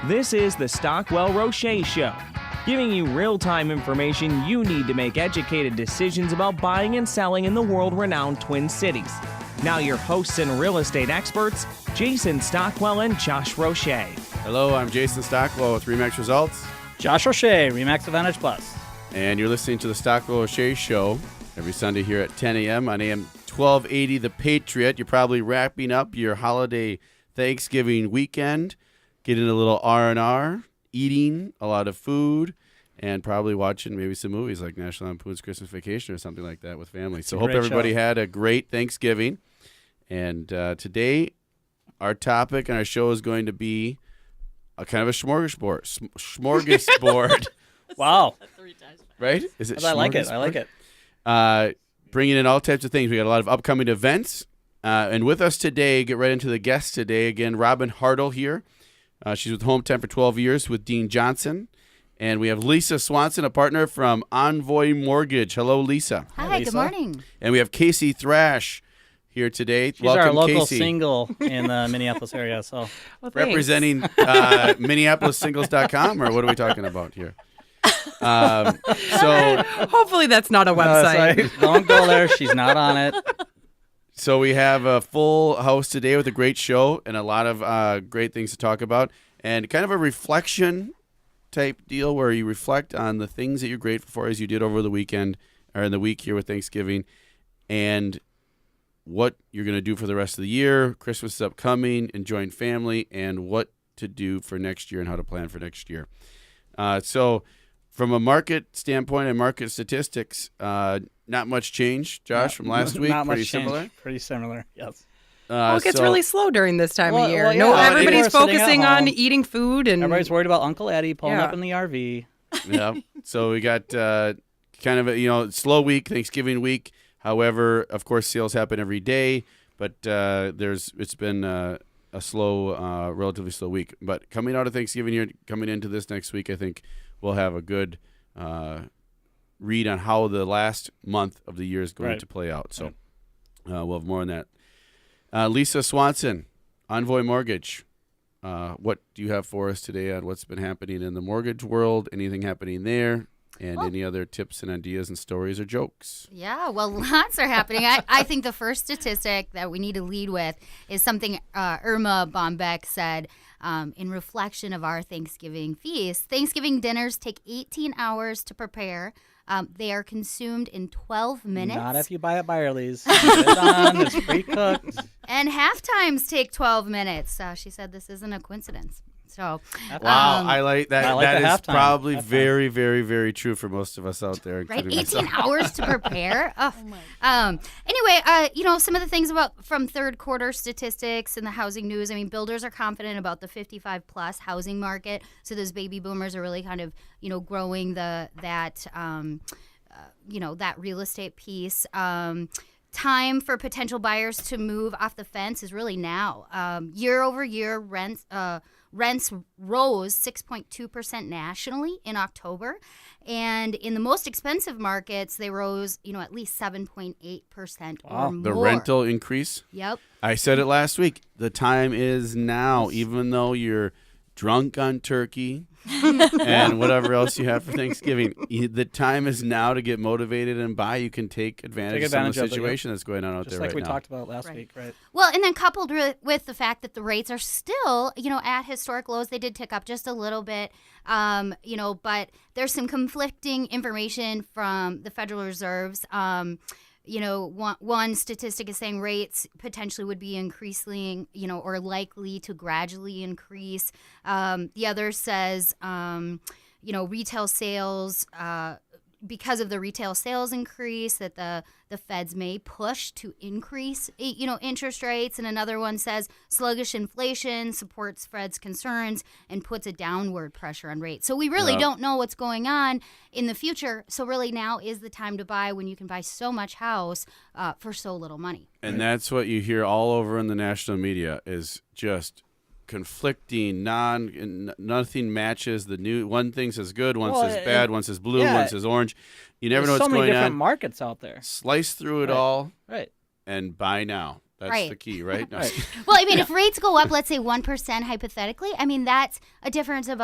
This is the Stockwell Roueche Show, giving you real-time information you need to make educated decisions about buying and selling in the world-renowned Twin Cities. Now your hosts and real estate experts, Jason Stockwell and Josh Roueche. Hello, I'm Jason Stockwell with RE/MAX Results. Josh Roueche, RE/MAX Advantage Plus. And you're listening to the Stockwell Roueche Show every Sunday here at 10 a.m. on AM 1280 The Patriot. You're probably wrapping up your holiday Thanksgiving weekend, getting a little R&R, eating a lot of food, and probably watching maybe some movies like National Lampoon's Christmas Vacation or something like that with family. So hope everybody had a great Thanksgiving. And today, our topic on our show is going to be a kind of a smorgasbord. Smorgasbord. Wow. Right? Is it? I like it. I like it. Bringing in all types of things. We got a lot of upcoming events. And with us today, get right into the guests today. Again, Robin Hartle here. She's with Home 10 for 12 years with Dean Johnson. And we have Lisa Swanson, a partner from Envoy Mortgage. Hello, Lisa. Hi, Lisa. good morning. And we have Casey Thrash here today. She's Welcome, our local Casey. single in the Minneapolis area. So Representing MinneapolisSingles.com, or what are we talking about here? So hopefully that's not a website. Don't go there. She's not on it. So we have a full house today with a great show and a lot of great things to talk about, and kind of a reflection type deal where you reflect on the things that you're grateful for as you did over the weekend or in the week here with Thanksgiving, and what you're going to do for the rest of the year. Christmas is upcoming, enjoying family, and what to do for next year and how to plan for next year. So from a market standpoint and market statistics, not much change, Josh, from last week. Not Pretty much change. similar. Pretty similar, yes. Well, it gets really slow during this time of year. Well, yeah. No, People everybody's are sitting at focusing on home. eating food, and Everybody's worried about Uncle Eddie pulling Yeah. up in the RV. Yeah. So we got kind of a slow week, Thanksgiving week. However, of course, sales happen every day, but it's been a slow, relatively slow week. But coming out of Thanksgiving here, coming into this next week, I think we'll have a good read on how the last month of the year is going to play out. So we'll have more on that. Lisa Swanson, Envoy Mortgage. What do you have for us today on what's been happening in the mortgage world? Anything happening there? And any other tips and ideas and stories or jokes? Yeah, well, lots are happening. I think the first statistic that we need to lead with is something Irma Bombeck said in reflection of our Thanksgiving feast. Thanksgiving dinners take 18 hours to prepare. They are consumed in 12 minutes. Not if you buy at Byerly's. It's done. It's pre-cooked. And half times take 12 minutes. She said this isn't a coincidence. So, Wow, I like that. I like that the is halftime. probably Halftime. very, very, very true for most of us out there. right, including 18 myself. hours to prepare. Anyway, some of the things from third quarter statistics and the housing news. I mean, builders are confident about the 55 plus housing market. So those baby boomers are really kind of growing that real estate piece. Time for potential buyers to move off the fence is really now. Year over year, rents rose 6.2% nationally in October. And in the most expensive markets, they rose, at least 7.8% or more. The rental increase? Yep. I said it last week. The time is now, even though you're drunk on turkey and whatever else you have for Thanksgiving. The time is now to get motivated and buy. You can take advantage of some of the situation that's going on out Just there like right we now. talked about last week, right? Well, and then coupled with the fact that the rates are still, at historic lows, they did tick up just a little bit, but there's some conflicting information from the Federal Reserves. One statistic is saying rates potentially would be increasing, or likely to gradually increase. The other says, retail sales, because of the retail sales increase, that the feds may push to increase, interest rates. And another one says sluggish inflation supports Fed's concerns and puts a downward pressure on rates. So we really don't know what's going on in the future. So really now is the time to buy when you can buy so much house for so little money. And that's what you hear all over in the national media is just conflicting, nothing matches the new. One thing says good, one says bad, one says blue, one says orange. You never know what's so many going different on. markets out there. Slice through it all Right. and buy now. That's Right. the key, right? No. Well, I mean, if rates go up, let's say 1% hypothetically, I mean, that's a difference of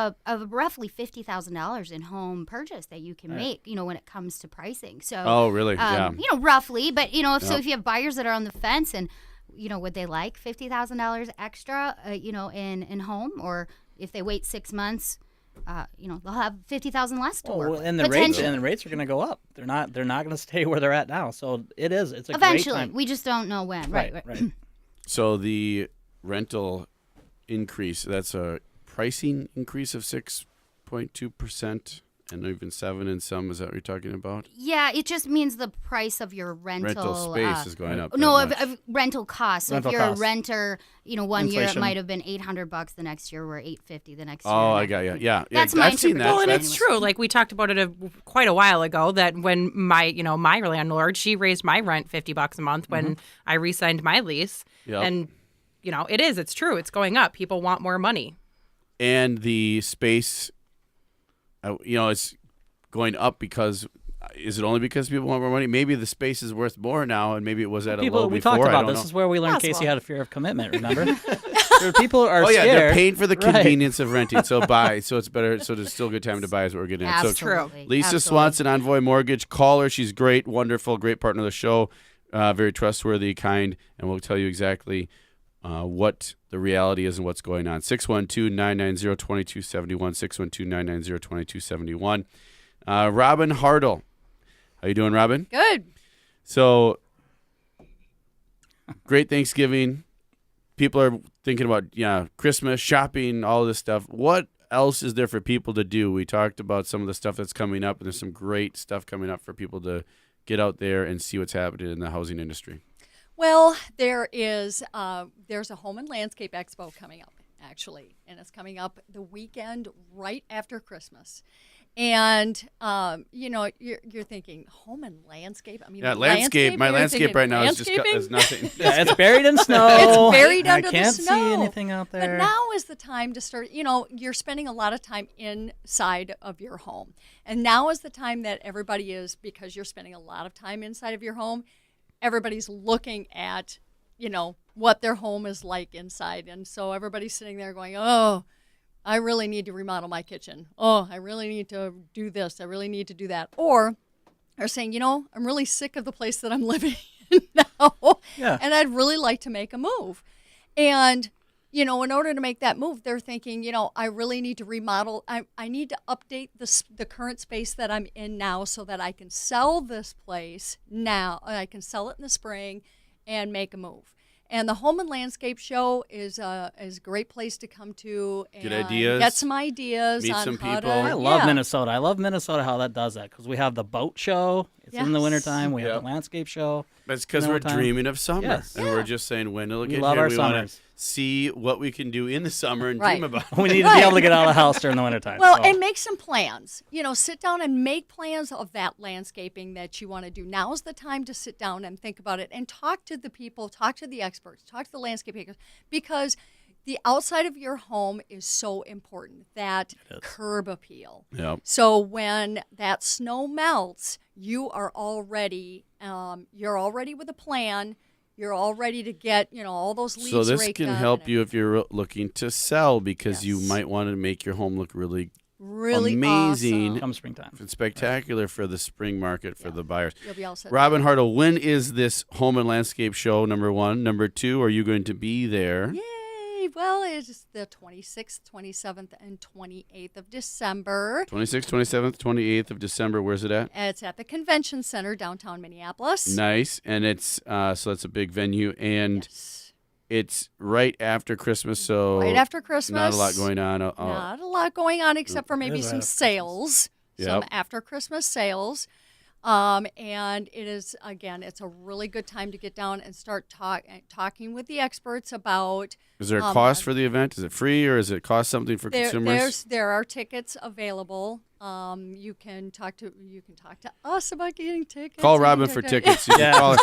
roughly $50,000 in home purchase that you can make, when it comes to pricing. So, Oh, really? Yeah. roughly. But, if you have buyers that are on the fence and, would they like $50,000 extra, in home? Or if they wait 6 months, they'll have $50,000 less to work with. And the rates are going to go up. They're not going to stay where they're at now. So it's a Eventually. great time. We just don't know when. Right. So the rental increase, that's a pricing increase of 6.2%. And even 7 in some. Is that what you're talking about? Yeah, it just means the price of your rental space is going up. No, of rental costs. So Rental if you're costs. a renter, one year it Inflation. might have been $800. The next year we're $850. The next year. Oh, I got you. Yeah. That's yeah, my I've seen that. Well, and interpretation. it's true. Like we talked about it quite a while ago. That when my landlord, she raised my rent $50 a month when I re-signed my lease, Yep. and it's true. It's going up. People want more money. And the space, it's going up because, is it only because people want more money? Maybe the space is worth more now, and maybe it was at a low We before. talked I about don't this. know. Is where we learned Possible. Casey had a fear of commitment. Remember, people are Oh yeah, scared. they're paying for the Right. convenience of renting. So buy. So it's better. So there's still a good time to buy is what we're getting at. So Absolutely. Lisa Absolutely. Swanson, Envoy Mortgage. Call her. She's great, wonderful, great partner of the show. Very trustworthy, kind, and we'll tell you exactly what the reality is and what's going on. 612-990-2271. 612-990-2271. Robin Hartle. How you doing, Robin? Good. So, great Thanksgiving. People are thinking about Christmas, shopping, all this stuff. What else is there for people to do? We talked about some of the stuff that's coming up, and there's some great stuff coming up for people to get out there and see what's happening in the housing industry. Well, there's a home and landscape expo coming up, actually, and it's coming up the weekend right after Christmas. And you're thinking home and landscape. I mean, landscape. My you're landscape thinking right now is landscaping? nothing. Yeah, it's buried in snow. It's buried I under the can't snow. see anything out there. But now is the time to start. You're spending a lot of time inside of your home, and now is the time that everybody is, because you're spending a lot of time inside of your home. Everybody's looking at, what their home is like inside, and so everybody's sitting there going, "Oh, I really need to remodel my kitchen. Oh, I really need to do this. I really need to do that." Or are saying, I'm really sick of the place that I'm living in now, and I'd really like to make a move. And, in order to make that move, they're thinking, I really need to remodel. I need to update the current space that I'm in now so that I can sell this place now. I can sell it in the spring and make a move. And the Home and Landscape Show is a great place to come to and Get ideas. get some ideas Meet on some how people. to. I love Minnesota. I love Minnesota how that does that, because we have the boat show. It's in the Yes. wintertime. We have Yep. the landscape show. That's because No we're time. dreaming of summer, Yes. and we're just saying when it'll We get love here. our We want to summers. see what we can do in the summer and Right. dream about. We need to be able to get out of the house during the wintertime. Well, so. and make some plans. Sit down and make plans of that landscaping that you want to do. Now's the time to sit down and think about it and talk to the people, talk to the experts, talk to the landscapers, because the outside of your home is so important, that curb appeal. Yep. So when that snow melts, you are already with a plan. You're all ready to get, all those leaves So this raked can up help and you if you're looking to sell, because you Yes. might want to make your home look really really amazing. awesome. come springtime. and spectacular for the spring market for the buyers. You'll be all set. Robin Hartle, when is this Home and Landscape Show, number one? Number two, are you going to be there? Yay! Well, it's the 26th, 27th, and 28th of December. 26th, 27th, 28th of December. Where's it at? It's at the Convention Center, downtown Minneapolis. Nice. And it's so that's a big venue, and Yes. it's right after Christmas, so Right after Christmas. not a lot going on. Not a lot going on except for maybe It is some right after sales, some Yep. after Christmas sales. And it is, again, it's a really good time to get down and start talking with the experts about. Is there a cost for the event? Is it free, or is it cost something for consumers? There are tickets available. You can talk to us about getting tickets. Call and Robin you for can- tickets. You can Yeah.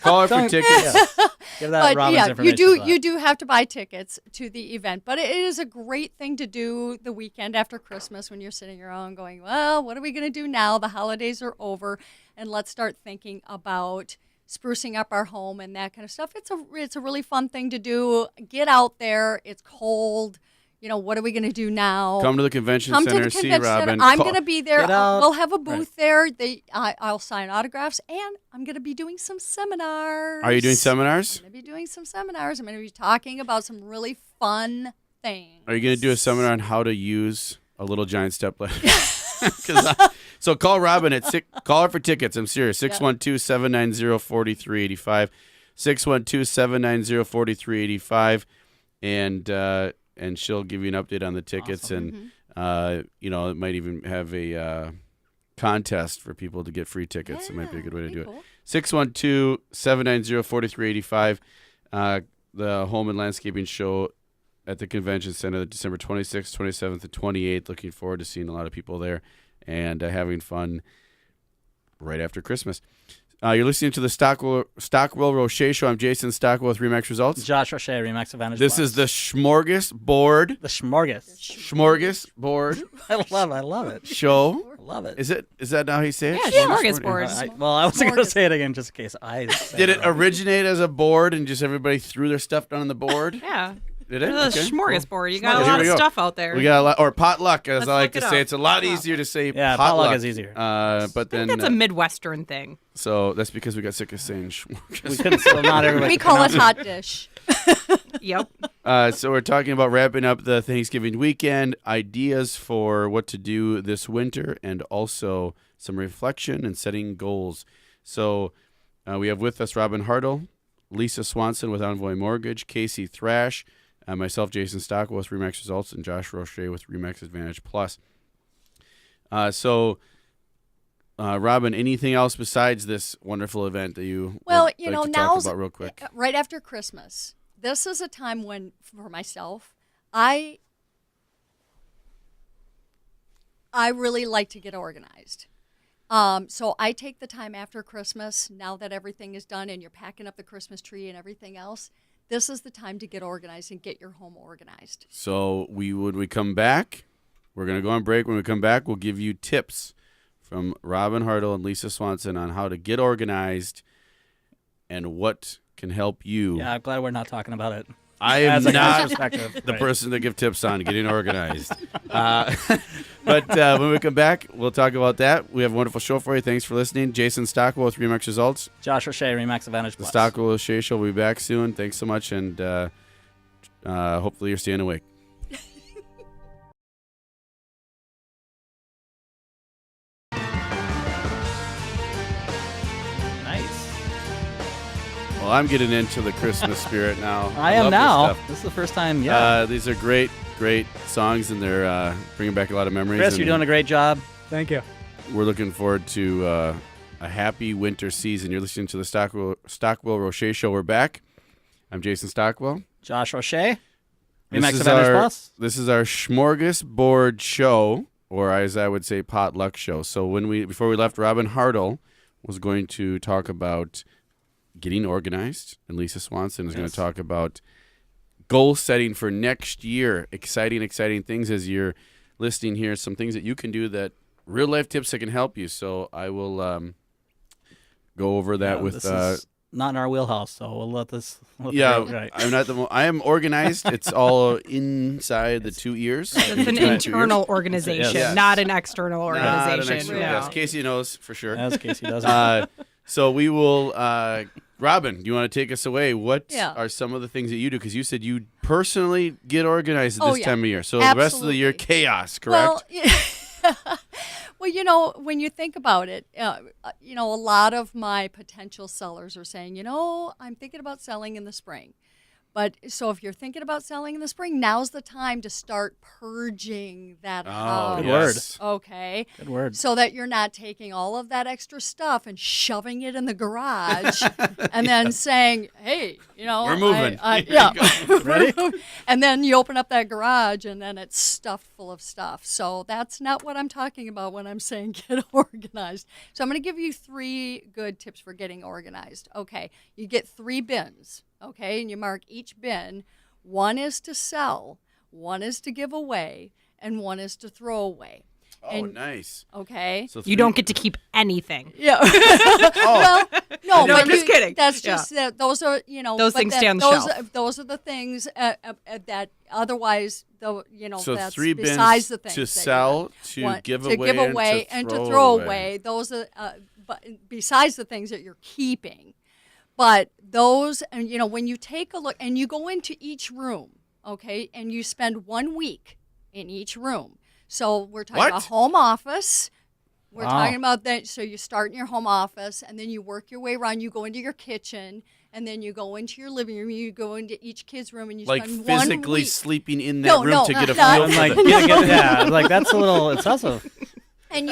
call her for tickets. Give that But Robin's yeah, information. you do have to buy tickets to the event. But it is a great thing to do the weekend after Christmas when you're sitting around going, well, what are we going to do now? The holidays are over, and let's start thinking about sprucing up our home and that kind of stuff. It's a really fun thing to do. Get out there. It's cold. What are we going to do now? Come to the convention Come center, to the see convention Robin. center. I'm going to be there. Get out. We'll have a booth there. I'll sign autographs, and I'm going to be doing some seminars. Are you doing seminars? I'm going to be doing some seminars. I'm going to be talking about some really fun things. Are you going to do a seminar on how to use a little giant stepladder? So call Robin call her for tickets. I'm serious. 612-790-4385. 612-790-4385. And she'll give you an update on the tickets. Awesome. And, it might even have a contest for people to get free tickets. It might be a good way to do it. 612-790-4385. The Home and Landscaping Show at the Convention Center, December 26th, 27th, and 28th. Looking forward to seeing a lot of people there and having fun right after Christmas. You're listening to the Stockwell Roueche Show. I'm Jason Stockwell with Remax Results. Josh Roueche, Remax Advantage. This is the Smörgåsbord. the Smorgas. Smörgåsbord I love it. show. I love it. Is that how he say it? Yeah, smorgasbord. I wasn't going to say it again just in case I Did it originate as a board and just everybody threw their stuff down on the board? Yeah. Did it? It's a Okay, smorgasbord. You cool. got a Here lot we of go. stuff out there. We got a lot, or potluck, as Let's I like look to it say. up. It's a lot easier to say. Yeah, potluck is easier. But then That's a Midwestern thing. so that's because we got sick of saying We smorgasbord. couldn't, so not everybody. We call it hot dish. Yep. So we're talking about wrapping up the Thanksgiving weekend, ideas for what to do this winter, and also some reflection and setting goals. So we have with us Robin Hartle, Lisa Swanson with Envoy Mortgage, Casey Thrash, myself, Jason Stockwell with Remax Results, and Josh Roueche with Remax Advantage Plus. Robin, anything else besides this wonderful event that you would like to talk now's about real quick? right after Christmas. This is a time when, for myself, I really like to get organized. So I take the time after Christmas, now that everything is done and you're packing up the Christmas tree and everything else, this is the time to get organized and get your home organized. So when we come back, we're going to go on break. When we come back, we'll give you tips from Robin Hartle and Lisa Swanson on how to get organized and what can help you. Yeah, I'm glad we're not talking about it. I am As a guy's not perspective, the right. person to give tips on getting organized. But when we come back, we'll talk about that. We have a wonderful show for you. Thanks for listening. Jason Stockwell with Remax Results. Josh Roueche, Remax Advantage The Plus. Stockwell Shea Show will be back soon. Thanks so much, and hopefully you're staying awake. Nice. Well, I'm getting into the Christmas spirit now. I am love this now. stuff. This is the first time. Yeah. These are great songs, and they're bringing back a lot of memories. Chris, you're and doing a great job. Thank you. We're looking forward to a happy winter season. You're listening to the Stockwell Roueche Show. We're back. I'm Jason Stockwell. Josh Roueche, This Remax is Advantage our- Plus. This is our Smörgåsbord show, or as I would say, potluck show. So before we left, Robin Hartle was going to talk about getting organized, and Lisa Swanson is going to talk about goal setting for next year. Exciting things as you're listening here. Some things that you can do, that real life tips that can help you. So I will go over that with. This is not in our wheelhouse, so we'll let this. Right. I'm not I am organized. It's all inside the 2 ears. It's an Between the 2 ears. internal organization, Yes. not an external Not an organization. external- No. Yes, Casey knows for sure. As Casey does. So we will. Robin, do you want to take us away? What Yeah. are some of the things that you do? Because you said you personally get organized at Oh, this yeah. time of year. So the rest of the year, Absolutely. chaos, correct? Well, when you think about it, a lot of my potential sellers are saying, I'm thinking about selling in the spring. But so if you're thinking about selling in the spring, now's the time to start purging that house. Good word. Okay. Good word. So that you're not taking all of that extra stuff and shoving it in the garage and then saying, hey, We're moving. yeah. Ready? And then you open up that garage and then it's stuffed full of stuff. So that's not what I'm talking about when I'm saying get organized. So I'm going to give you 3 good tips for getting organized. Okay. You get 3 bins. Okay. And you mark each bin. 1 is to sell, 1 is to give away, and 1 is to throw away. Oh, nice. Okay. So You don't get to keep anything. Yeah. Oh, Well, no, No, but just kidding. That's Yeah. just that those are Those but things that- stay on the those, shelf. Those are the things that otherwise though so that's 3 bins besides the things to that sell, you to want give to away, and to throw away. Those are but besides the things that you're keeping. But those, and when you take a look and you go into each room, okay, and you spend 1 week in each room. So we're talking What? about home office. We're Wow. talking about that. So you start in your home office, and then you work your way around. You go into your kitchen, and then you go into your living room. You go into each kid's room, and you Like spend 1 physically week. sleeping in that No, room no, to get a not- feel I'm for like, the... yeah, like that's a little excessive. And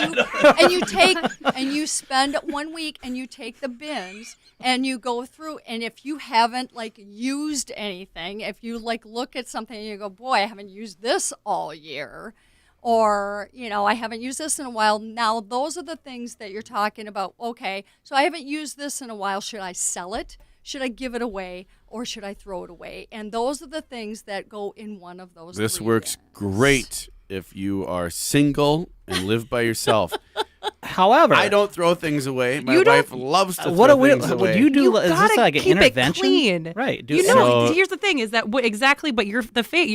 you take and you spend 1 week and you take the bins and you go through, and if you haven't used anything, if you look at something and you go, boy, I haven't used this all year, or I haven't used this in a while. Now those are the things that you're talking about. Okay, so I haven't used this in a while. Should I sell it? Should I give it away, or should I throw it away? And those are the things that go in one of those. This 3 works bins. great if you are single and live by yourself. However, I don't throw things away. My You don't- wife loves to what throw do we? things away. What do you do? You Is this gotta like an keep it intervention? clean. Right. Do You know, So- here's the thing: is that exactly? But your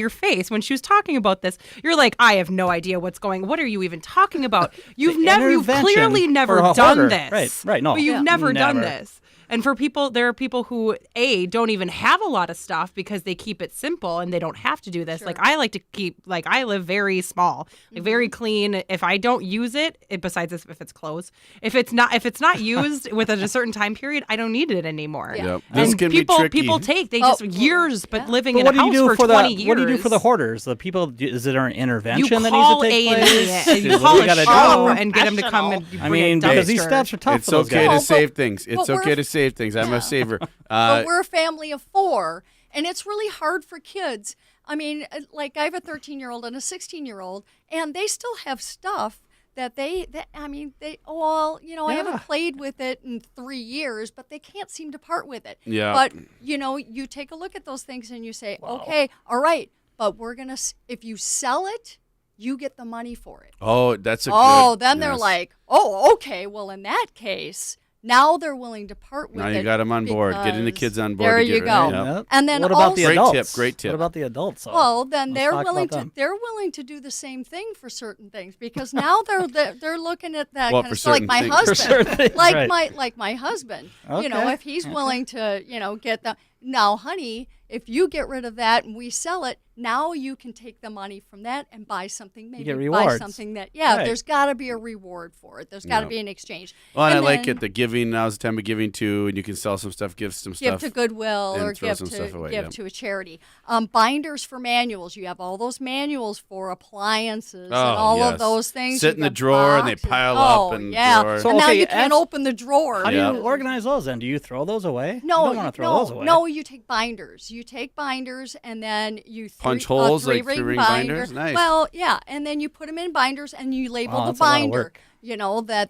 face when she was talking about this, you're like, I have no idea what's going. What are you even talking about? You've intervention clearly for never a done hoarder. this. Right, no. But you've Yeah. never done Never. this. And for people, there are people who don't even have a lot of stuff because they keep it simple and they don't have to do this. Sure. Like I like to keep, I live very small, very clean. If I don't use it, besides if it's clothes, if it's not used within a certain time period, I don't need it anymore. Yeah. Yep. This And can people be tricky. people take Oh, years, but yeah. living But in what a do you house do for for 20 the? years. What do you do for the hoarders? The people? Is there an intervention You that call needs to take A&E, place? you What call do we a gotta shop do? and get them to come and I bring mean, a because these dumpster. steps are tough It's for those okay guys. to No, save things. It's but we're- okay to save things. I'm a saver. But we're a family of 4, and it's really hard for kids. I mean, I have a 13-year-old and a 16-year-old, and they still have stuff that I haven't played with it in 3 years, but they can't seem to part with it. Yeah. But, you take a look at those things and you say, okay, all right, but if you sell it, you get the money for it. Oh, that's a Oh, good. then they're yes. like, oh, okay, well, in that case, now they're willing to part with it. Now you got them on board. Getting the because- kids on board. There to you get go. Yep. Yep. And then what about the Great adults? tip, great tip. What about the adults? though? Well, then Let's they're talk willing about to them. they're willing to do the same thing for certain things because now they're looking at that Well, kind for of stuff. Like certain my things. For husband, certain things, like right. my husband. Okay. If he's willing to get the now, honey, if you get rid of that and we sell it, now you can take the money from that and buy something. Maybe get buy rewards. something that Right. There's got to be a reward for it. There's got to Yeah. be an exchange. Well, and I like then it. The giving, now's the time of giving too, and you can sell some stuff, give some give stuff. to Goodwill and or throw give some stuff away, give yeah. to a charity. Binders for manuals. You have all those manuals for appliances and Oh, all yes. of those things. Sit You've in the got drawer and they boxes. pile oh, up and yeah. drawer. So, and now okay, you can't as- open the drawer. How do Yeah. you organize those then? Do you throw those away? No, you don't want to throw no, those away. no. You take binders. You take binders, and then you Punch holes, like three-ring three-ring binder. binders? Nice. Well, yeah, and then you put them in binders, and you label Wow, the that's a lot of binder. work.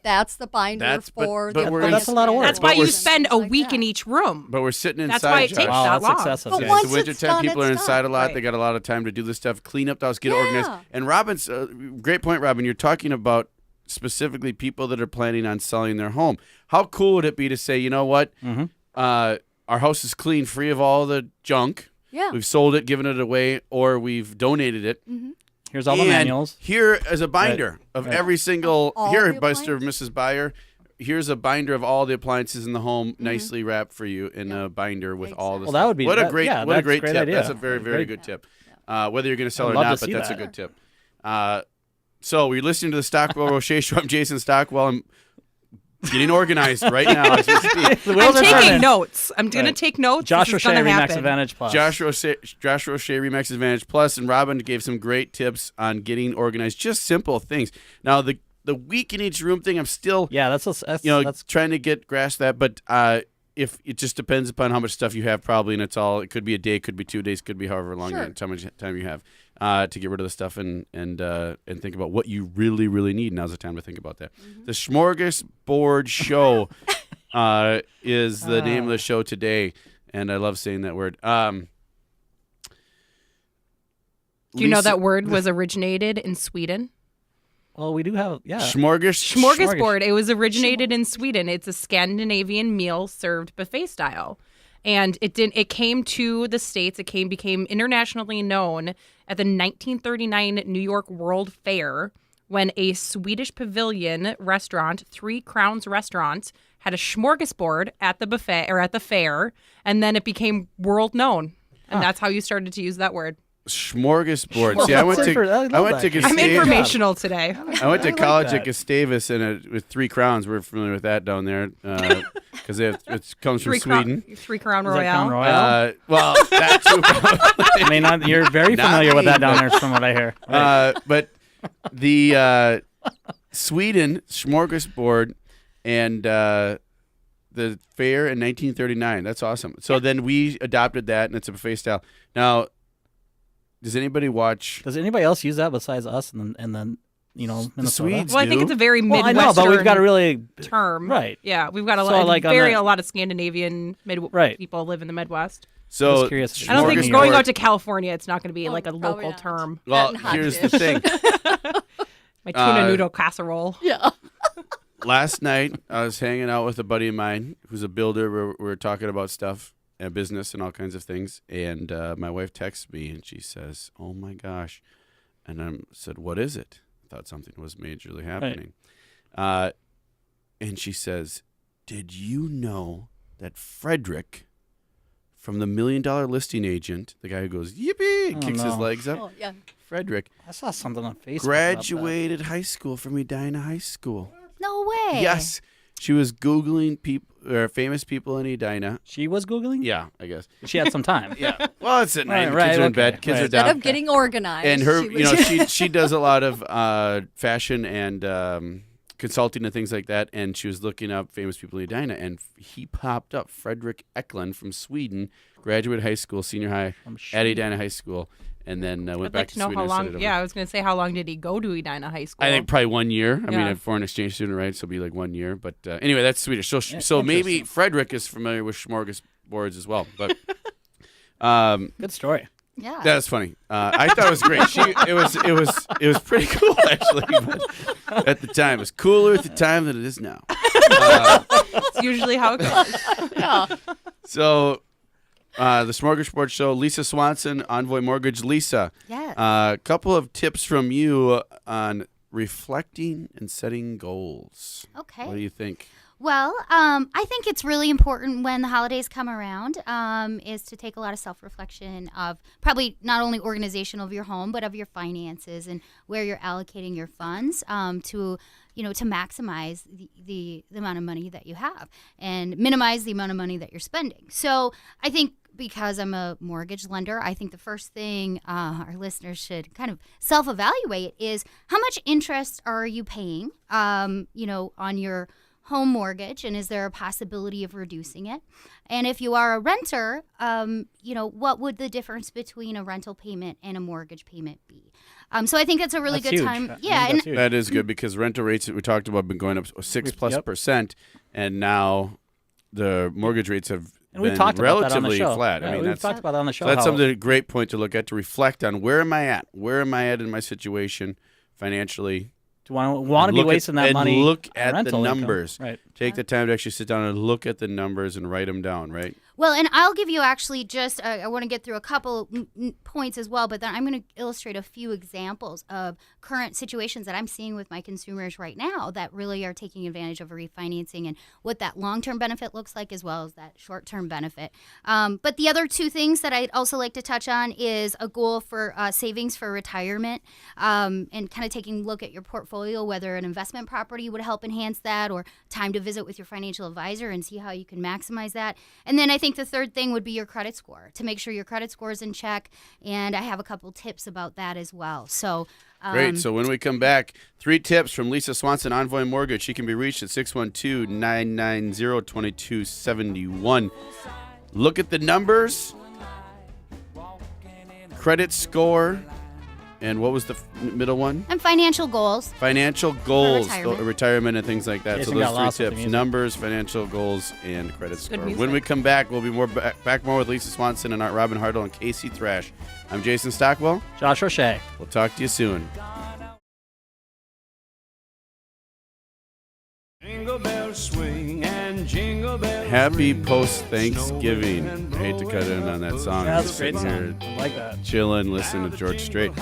That's the binder That's- but- for but the. we're in- That's a lot of work. That's But why you we're- spend a things like week that. in each room. But we're sitting inside. That's why it Josh. takes Wow, that that's long. excessive. But yeah. once It's the it's wintertime. done, People are it's inside done. a lot. Right. They got a lot of time to do this stuff, clean up the house, get Yeah. organized. And Robin's great point, Robin. You're talking about specifically people that are planning on selling their home. How cool would it be to say, you know what? Mm-hmm. Our house is clean, free of all the junk. Yeah. We've sold it, given it away, or we've donated it. Here's all the And manuals. Here is a binder of Right. every single. All Here, the Mr. and appliances? Mrs. Buyer. Here's a binder of all the appliances in the home, Mm-hmm. nicely wrapped for you in a binder with all the. Well, that would be what a that- great yeah, what a that's great a great tip. idea. That's a very very Great. good tip. Whether you're going to sell I'd or love not, to but see that's a that. good tip. So we're listening to the Stockwell Roueche show. I'm Jason Stockwell. I'm getting organized right now as we speak. The I'm wheels are taking turning. notes. I'm going Right. to take notes. Josh This is O'Shea gonna Remax happen. Advantage Plus. Josh Roche Remax Advantage Plus, and Robin gave some great tips on getting organized. Just simple things. Now the week in each room thing, I'm still Yeah, that's that's trying to grasp that, but if it just depends upon how much stuff you have, probably, and it could be a day, could be 2 days, could be however long Sure. time you have to get rid of the stuff and think about what you really really need. Now's the time to think about that. The Smörgåsbord show is the name of the show today, and I love saying that word. Do you know Lisa- that word was originated in Sweden? Well, we do have Smörgåsbord. It was originated in Sweden. It's a Scandinavian meal served buffet style. And it came to the States. It became internationally known at the 1939 New York World Fair when a Swedish pavilion restaurant, 3 Crowns Restaurant, had a smorgasbord at the buffet or at the fair, and then it became world known. And that's how you started to use that word. Smorgasbord. See, I went to Gustavus. I'm informational today. I went to college at Gustavus with 3 Crowns. We're familiar with that down there because it comes from Sweden. 3 Crown Is that Royale. Crown Royale? Well, that too. Probably. I mean, you're very familiar with that down there, from what I hear. Right. But the Sweden smorgasbord and the fair in 1939. That's awesome. So then we adopted that, and it's a buffet style. Now, does anybody watch? Does anybody else use that besides us and then Minnesota? Swedes Well, I think do. it's a very Well, I Midwestern know, but we've got a really term. right. Yeah, we've got a So, lot, like, on a the- lot of Scandinavian Right. people live in the Midwest. So Just curious. I don't think Smorgasbord. going out to California, it's not going to be like a probably local not. term. Well, That and hot here's the dish. thing. My tuna noodle casserole. Yeah. Last night, I was hanging out with a buddy of mine who's a builder. We were talking about stuff and business and all kinds of things. And my wife texts me and she says, "Oh my gosh!" And I said, "What is it?" I thought something was majorly happening. And she says, "Did you know that Frederick from the $1 Million Listing Agent, the guy who goes yippee and kicks his legs up, Oh, yeah. Frederick I saw something on Facebook. graduated high school from Edina High School." No way. Yes. She was Googling famous people in Edina. She was Googling? Yeah, I guess. She had some time. Yeah. Well, it's at night. Right, Kids are in okay, bed. Kids right. are Instead down. of getting organized. And her, she was- she does a lot of fashion and consulting and things like that. And she was looking up famous people in Edina, and he popped up. Frederick Eklund from Sweden, graduated high school, senior high at Edina High School, and then went I'd back like to to know Sweden. how and long. studied over. Yeah, I was going to say, how long did he go to Edina High School? I think probably 1 year. I mean, Yeah. a foreign exchange student, right? So it'll be like 1 year. But anyway, that's Swedish. So maybe Frederick is familiar with smorgasbords as well. But Good story. Yeah. that's funny. I thought it was great. It was pretty cool actually. But at the time, it was cooler at the time than it is now. It's usually how it goes. So the Smorgasbord Show. Lisa Swanson, Envoy Mortgage. Lisa, Yes. a couple of tips from you on reflecting and setting goals. Okay. What do you think? Well, I think it's really important when the holidays come around is to take a lot of self-reflection of probably not only organization of your home, but of your finances and where you're allocating your funds to maximize the amount of money that you have and minimize the amount of money that you're spending. So I think because I'm a mortgage lender, I think the first thing our listeners should kind of self-evaluate is how much interest are you paying, on your home mortgage, and is there a possibility of reducing it? And if you are a renter, what would the difference between a rental payment and a mortgage payment be? So I think that's a really That's good huge. time. I think Yeah, that's huge. That is good because rental rates that we talked about have been going up 6+%, and now the mortgage rates have And we've been talked about that on the relatively show. flat. Yeah, I mean, we've that's talked about that on the show. so that's how- something a great point to look at, to reflect on where am I at? Where am I at in my situation financially? Do want to be Look at- wasting that and money? look on at the rental income. numbers. Right. Take the time to actually sit down and look at the numbers and write them down, right? Well, and I'll give you actually just, I want to get through a couple points as well, but then I'm going to illustrate a few examples of current situations that I'm seeing with my consumers right now that really are taking advantage of refinancing and what that long-term benefit looks like as well as that short-term benefit. But the other two things that I'd also like to touch on is a goal for savings for retirement and kind of taking a look at your portfolio, whether an investment property would help enhance that or time to visit with your financial advisor and see how you can maximize that. And then I think the third thing would be your credit score, to make sure your credit score is in check. And I have a couple tips about that as well. So Great. So when we come back, 3 tips from Lisa Swanson, Envoy Mortgage. She can be reached at 612-990-2271. Look at the numbers, credit score, and what was the middle one? and financial goals. Financial goals, retirement. retirement and things like that. Jason So got those lost 3 with the tips: music. numbers, financial goals, and credit Good score. music. When we come back, we'll be back more with Lisa Swanson and Robin Hartle and Casey Thrash. I'm Jason Stockwell. Josh Roueche. We'll talk to you soon. Happy post-Thanksgiving. I hate to cut in on that song. Yeah, I'm that's a great just sitting song. here I like that. chilling, listening to George Strait.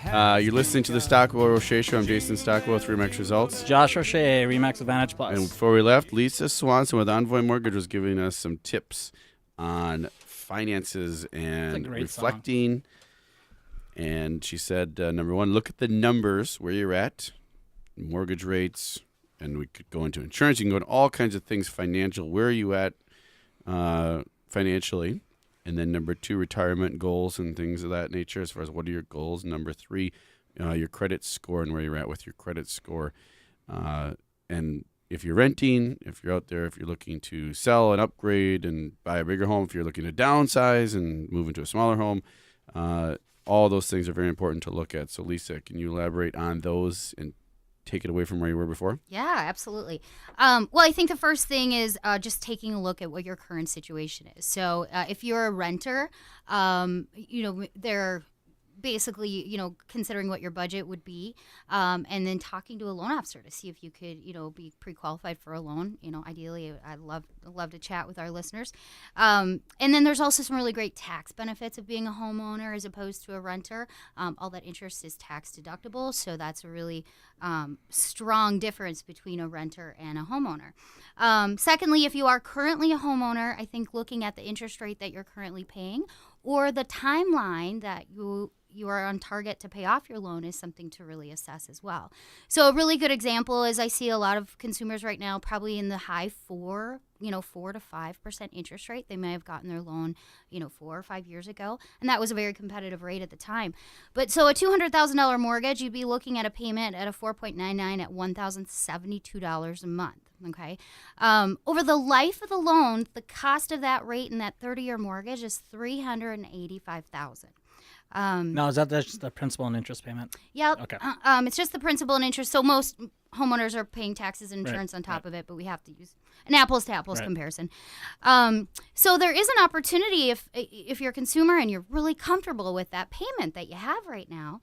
You're listening to the Stockwell Roueche Show. I'm Jason Stockwell with Remax Results. Josh Roueche, Remax Advantage Plus. And before we left, Lisa Swanson with Envoy Mortgage was giving us some tips on finances and great reflecting. And she said, number one, look at the numbers, where you're at, mortgage rates, and we could go into insurance. You can go into all kinds of things financial. Where are you at financially? And then number two, retirement goals and things of that nature, as far as what are your goals. Number three, your credit score and where you're at with your credit score. And if you're renting, if you're out there, if you're looking to sell and upgrade and buy a bigger home, if you're looking to downsize and move into a smaller home, all those things are very important to look at. So, Lisa, can you elaborate on those and take it away from where you were before? Yeah, absolutely. Well, I think the first thing is just taking a look at what your current situation is. So if you're a renter, they're basically, considering what your budget would be, and then talking to a loan officer to see if you could, be pre-qualified for a loan. Ideally, I'd love to chat with our listeners. And then there's also some really great tax benefits of being a homeowner as opposed to a renter. All that interest is tax deductible, so that's a really strong difference between a renter and a homeowner. Secondly, if you are currently a homeowner, I think looking at the interest rate that you're currently paying or the timeline that you are on target to pay off your loan is something to really assess as well. So a really good example is I see a lot of consumers right now probably in the high 4 to 5% interest rate. They may have gotten their loan, 4 or 5 years ago, and that was a very competitive rate at the time. But so a $200,000 mortgage, you'd be looking at a payment at a 4.99 at $1,072 a month. Okay. Over the life of the loan, the cost of that rate in that 30-year mortgage is $385,000. Now, is that just the principal and interest payment? Yeah. Okay. It's just the principal and interest. So most homeowners are paying taxes and insurance on top of it, but we have to use an apples to apples comparison. So there is an opportunity if you're a consumer and you're really comfortable with that payment that you have right now.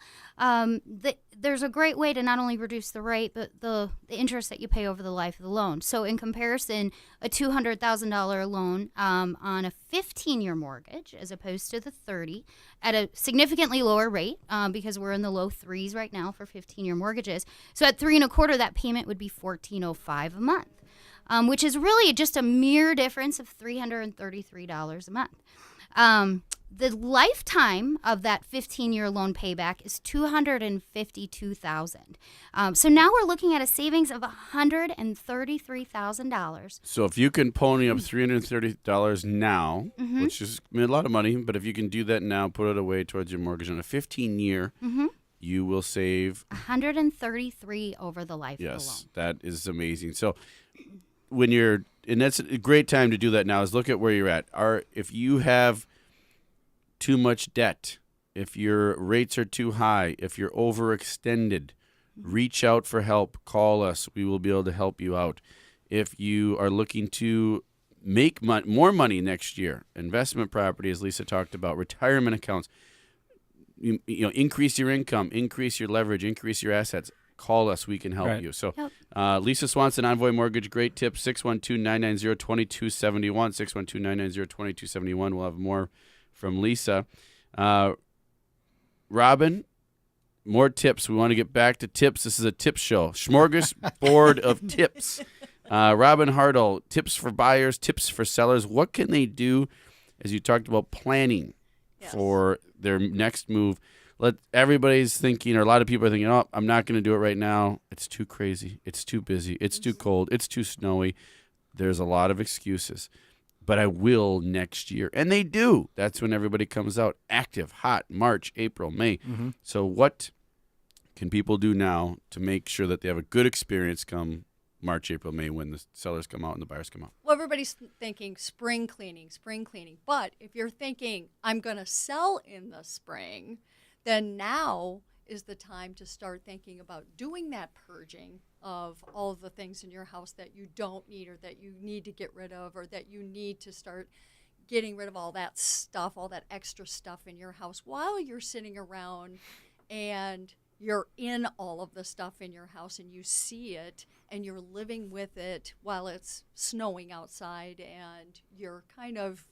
There's a great way to not only reduce the rate, but the interest that you pay over the life of the loan. So in comparison, a $200,000 loan on a 15-year mortgage as opposed to the 30 at a significantly lower rate because we're in the low threes right now for 15-year mortgages. So at 3.25, that payment would be $1,405 a month, which is really just a mere difference of $333 a month. The lifetime of that 15-year loan payback is $252,000. So now we're looking at a savings of $133,000. So if you can pony up $330 now, which is a lot of money, but if you can do that now, put it away towards your mortgage on a 15-year, you will save $133 over the life of the loan. Yes, that is amazing. So and that's a great time to do that now, is look at where you're at. If you have too much debt, if your rates are too high, if you're overextended, reach out for help. Call us. We will be able to help you out. If you are looking to make more money next year, investment property, as Lisa talked about, retirement accounts, increase your income, increase your leverage, increase your assets. Call us. We can help you. So Lisa Swanson, Envoy Mortgage, great tip, 612-990-2271, 612-990-2271. We'll have more from Lisa. Robin, more tips. We want to get back to tips. This is a tip show. Smörgåsbord of tips. Robin Hartle, tips for buyers, tips for sellers. What can they do, as you talked about, planning for their next move? Everybody's thinking, or a lot of people are thinking, oh, I'm not going to do it right now. It's too crazy. It's too busy. It's too cold. It's too snowy. There's a lot of excuses. But I will next year. And they do. That's when everybody comes out active, hot, March, April, May. So what can people do now to make sure that they have a good experience come March, April, May, when the sellers come out and the buyers come out? Well, everybody's thinking spring cleaning. But if you're thinking, I'm going to sell in the spring, then now is the time to start thinking about doing that purging of all of the things in your house that you don't need or that you need to get rid of, or that you need to start getting rid of all that stuff, all that extra stuff in your house while you're sitting around and you're in all of the stuff in your house and you see it and you're living with it while it's snowing outside and you're kind of,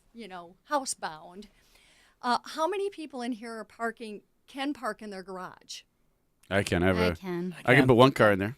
housebound. How many people in here can park in their garage? I can. I can. I can put one car in there.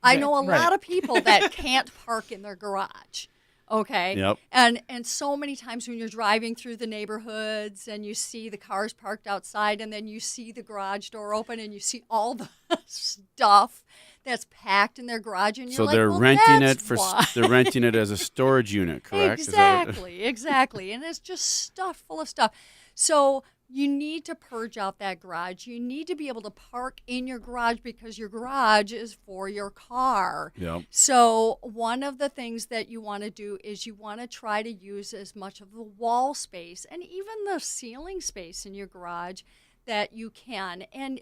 I know a lot of people that can't park in their garage. Okay. Yep. And so many times when you're driving through the neighborhoods and you see the cars parked outside and then you see the garage door open and you see all the stuff that's packed in their garage and you're So like, they're well, renting that's it for why. they're renting it as a storage unit, correct? Exactly. And it's just stuff full of stuff. So you need to purge out that garage. You need to be able to park in your garage because your garage is for your car. Yep. So one of the things that you want to do is you want to try to use as much of the wall space and even the ceiling space in your garage that you can. And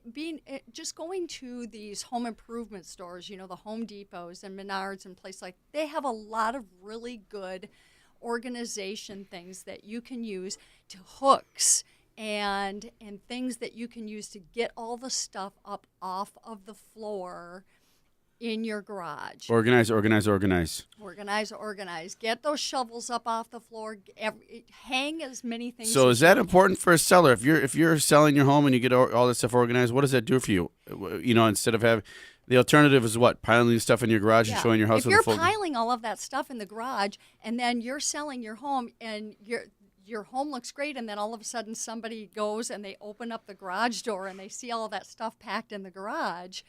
just going to these home improvement stores, the Home Depots and Menards and places like, they have a lot of really good organization things that you can use, to hooks and things that you can use to get all the stuff up off of the floor in your garage. Organize. Get those shovels up off the floor. Hang as many things. So as is that you important for a seller? If you're selling your home and you get all this stuff organized, what does that do for you? Instead of having the alternative is what? Piling the stuff in your garage and showing your house If with you're a full. piling all of that stuff in the garage and then you're selling your home and your home looks great, and then all of a sudden somebody goes and they open up the garage door and they see all of that stuff packed in the garage,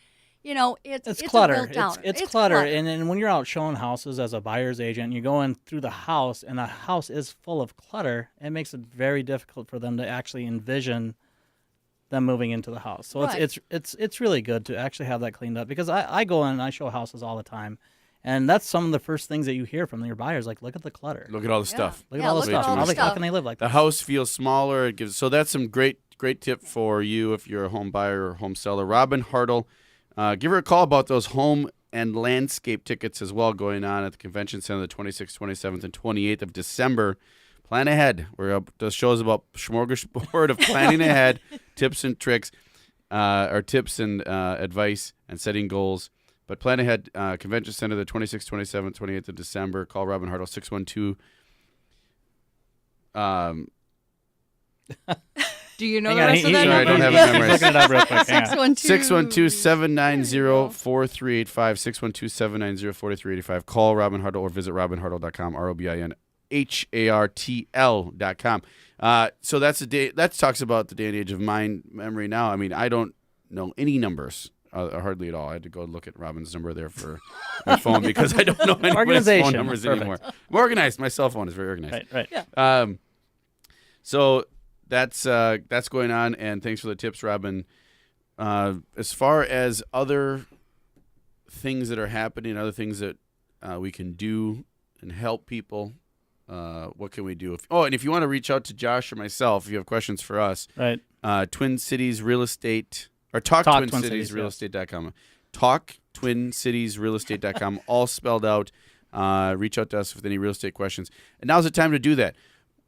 it's clutter. A real downer. It's clutter. And when you're out showing houses as a buyer's agent, you're going through the house, and the house is full of clutter. It makes it very difficult for them to actually envision them moving into the house. So Right. it's really good to actually have that cleaned up, because I go in and I show houses all the time. And that's some of the first things that you hear from your buyers, like, look at the clutter. Look at all the stuff. Look at all the stuff. How can they live like The that? house feels smaller. It gives. So that's some great tip for you if you're a home buyer or home seller. Robin Hartle, give her a call about those home and landscape tickets as well, going on at the convention center the 26th, 27th, and 28th of December. Plan ahead. The show is about smorgasbord of planning ahead, tips and tricks, or tips and advice and setting goals. But plan ahead, Convention Center, the 26th, 27th, 28th of December. Call Robin Hartle, 612. Do you know Hang the on, rest of that Sorry, I number? don't have it memorized. Looking it up real quick. Hang on. 612-790-4385, 612-790-4385. Call Robin Hartle or visit robinhartle.com, ROBINHARTL.com. So that's the day. That talks about the day and age of mind memory now. I mean, I don't know any numbers. Hardly at all. I had to go look at Robin's number there for my phone because I don't know anybody's phone Organization. numbers Perfect. anymore. I'm organized. My cell phone is very organized. Right. Yeah. So that's going on, and thanks for the tips, Robin. As far as other things that are happening, other things that we can do and help people, what can we do? And if you want to reach out to Josh or myself, if you have questions for us, Right. Twin Cities Real Estate, or Talk Twin Cities Real Estate.com. TalkTwinCitiesRealEstate.com, all spelled out. Reach out to us with any real estate questions. And now's the time to do that.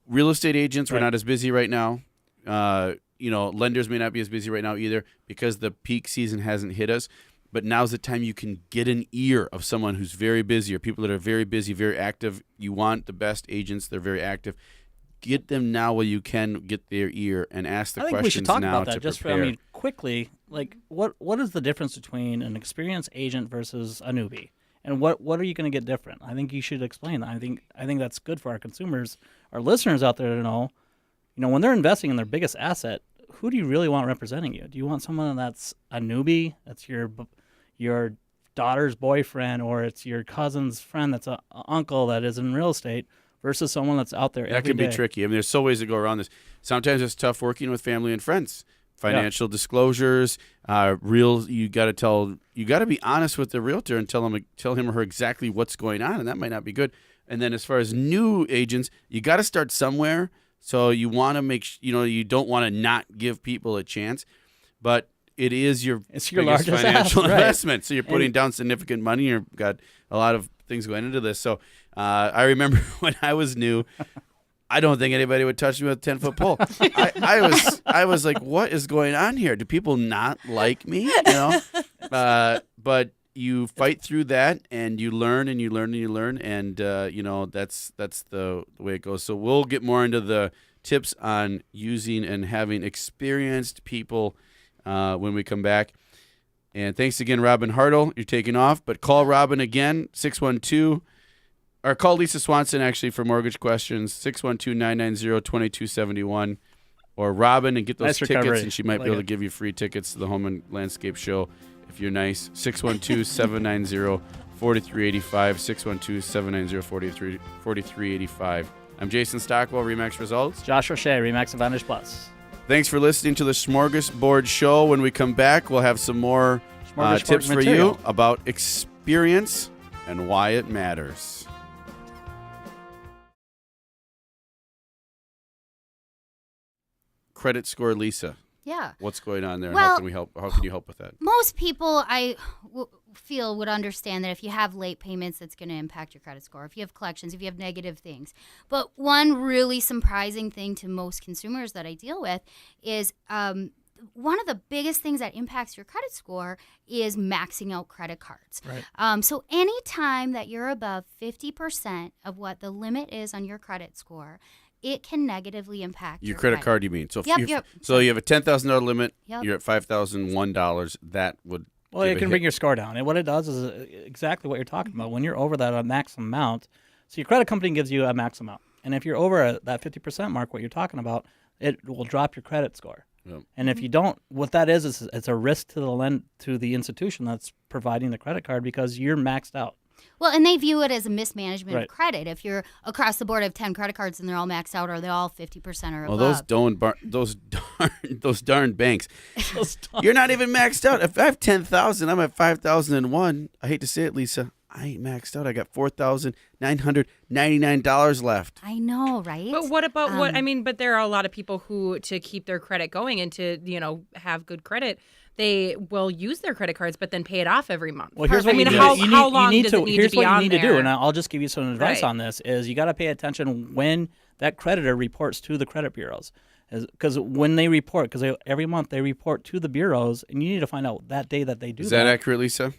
Real estate agents, we're not as busy right now. Lenders may not be as busy right now either because the peak season hasn't hit us. But now's the time you can get an ear of someone who's very busy, or people that are very busy, very active. You want the best agents. They're very active. Get them now while you can get their ear and ask the I think questions we should talk now about that to just prepare. quickly. Like, what is the difference between an experienced agent versus a newbie? And what are you going to get different? I think you should explain that. I think that's good for our consumers, our listeners out there to know. When they're investing in their biggest asset, who do you really want representing you? Do you want someone that's a newbie, that's your daughter's boyfriend, or it's your cousin's friend that's an uncle that is in real estate, versus someone that's out there every day? That can be tricky. I mean, there's so ways to go around this. Sometimes it's tough working with family and friends. Financial disclosures, you got to be honest with the realtor and tell him or her exactly what's going on, and that might not be good. And then as far as new agents, you got to start somewhere. So you want to make you don't want to not give people a chance, but it is your It's biggest your largest financial asset, right. investment. So you're putting down significant money. You've got a lot of things going into this. So I remember when I was new, I don't think anybody would touch me with a 10-foot pole. I was like, what is going on here? Do people not like me? You know, but you fight through that, and you learn, and you learn, and you learn, and you know, that's the way it goes. So we'll get more into the tips on using and having experienced people when we come back. And thanks again, Robin Hartle. You're taking off, but call Robin again, 612, or call Lisa Swanson, actually, for mortgage questions, 612-990-2271, or Robin, and get those Nice tickets, recovery. and she might be able to give you free tickets to the Home and Landscape Show if you're nice. 612-790-4385, 612-790-4385. I'm Jason Stockwell, Remax Results. Josh Roueche, Remax Advantage Plus. Thanks for listening to the Smörgåsbord Show. When we come back, we'll have some more Smorgasbord tips for material. you about experience and why it matters. Credit score, Lisa. Yeah. What's going on there? Well, how can we help? How can you help with that? Most people feel would understand that if you have late payments, that's going to impact your credit score. If you have collections, if you have negative things. But one really surprising thing to most consumers that I deal with is one of the biggest things that impacts your credit score is maxing out credit cards. Right. So anytime that you're above 50% of what the limit is on your credit score, it can negatively impact Your credit card, you mean? So, Yep. So you have a $10,000 limit. Yep. You're at $5,001. That would. Well, give it a can hit. bring your score down. And what it does is exactly what you're talking about. When you're over that max amount, so your credit company gives you a max amount. And if you're over that 50% mark, what you're talking about, it will drop your credit score. Yep. And if you don't, what that is it's a risk to the institution that's providing the credit card because you're maxed out. Well, and they view it as a mismanagement Right. of credit. If you're across the board of 10 credit cards and they're all maxed out, or they're all 50% or Well, above. those darn banks. You're not even maxed out. If I have 10,000, I'm at 5,001. I hate to say it, Lisa. I ain't maxed out. I got $4,999 left. I know, right? But what about what I mean? But there are a lot of people who, to keep their credit going and to have good credit, they will use their credit cards, but then pay it off every month. Well, here's what I mean, you do. how You long need does it need here's to be what on you need to do, there? and I'll just give you some advice Right. on this. Is you got to pay attention when that creditor reports to the credit bureaus, because when they report, because every month they report to the bureaus, and you need to find out that day that they do. Is that accurate, Lisa?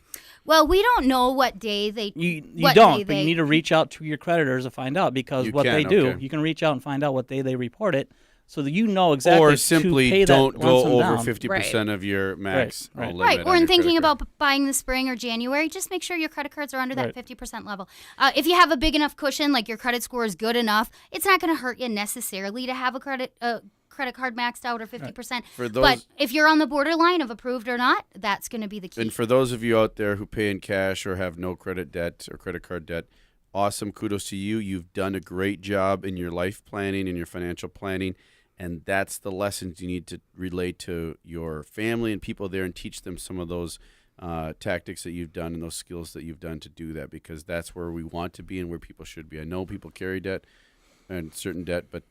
Well, we don't know what day they. You what don't, day but you they- need to reach out to your creditors to find out, because You what can, they do, okay. you can reach out and find out what day they report it, so that you know exactly. Or to simply pay that don't go lump sum over down. 50% of your max Right. limit Right, on or in your thinking credit card. about buying the spring or January, just make sure your credit cards are under that Right. 50% level. If you have a big enough cushion, like your credit score is good enough, it's not going to hurt you necessarily to have a credit card maxed out or 50%. For those- But if you're on the borderline of approved or not, that's going to be the key. And for those of you out there who pay in cash or have no credit debt or credit card debt, awesome. Kudos to you. You've done a great job in your life planning and your financial planning. And that's the lessons you need to relate to your family and people there and teach them some of those tactics that you've done and those skills that you've done to do that, because that's where we want to be and where people should be. I know people carry debt and certain debt, but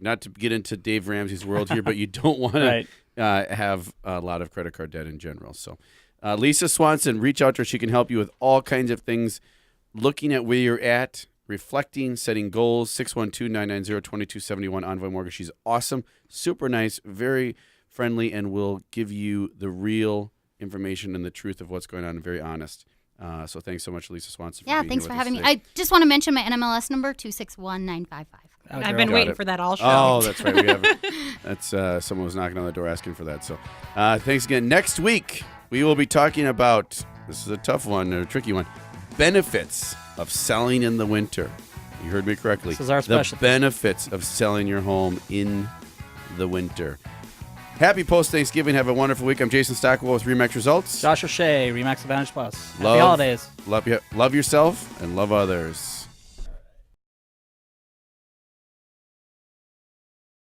not to get into Dave Ramsey's world here, but you don't want to have a lot of credit card debt in general. So Lisa Swanson, reach out to her. She can help you with all kinds of things, looking at where you're at, reflecting, setting goals. 612-990-2271, Envoy Mortgage. She's awesome, super nice, very friendly, and will give you the real information and the truth of what's going on, and very honest. So thanks so much, Lisa Swanson. yeah, being thanks here for with us having me. today. I just want to mention my NMLS number, 261955. I've been Got waiting it. for that all show. Oh, that's right. We have it. That's someone was knocking on the door asking for that. So thanks again. Next week, we will be talking about, this is a tough one, or a tricky one, benefits of selling in the winter. You heard me correctly. This is our The specialty. benefits of selling your home in the winter. Happy post-Thanksgiving. Have a wonderful week. I'm Jason Stockwell with Remax Results. Josh Roueche, Remax Advantage Plus. Happy Love- holidays. Love yourself and love others.